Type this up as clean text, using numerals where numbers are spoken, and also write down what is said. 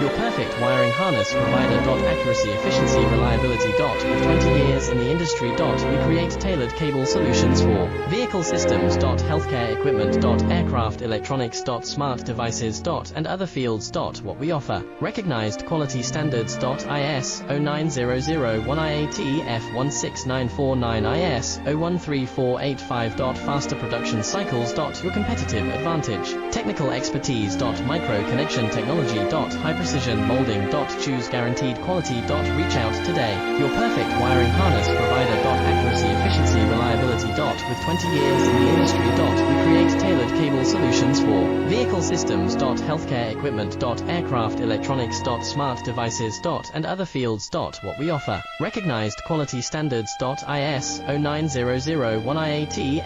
your perfect wiring harness provider. Accuracy, efficiency, reliability. With 20 years in the industry. We create tailored cable solutions for vehicle systems. Healthcare equipment. Aircraft electronics. Smart devices. And other fields. What we offer. Recognized quality standards. IS9100 IATF 16949 IS 013485. Faster production cycles. Your competitive advantage. Technical expertise. Micro connection technology. High precision molding. Choose guaranteed quality. Reach out today. Your perfect wiring harness provider. Accuracy, efficiency, reliability. With 20 years in the industry. We create tailored cable solutions for vehicle systems. Healthcare equipment. Aircraft electronics. Smart devices. And other fields. What we offer. Recognized quality standards. IS 0900 IATF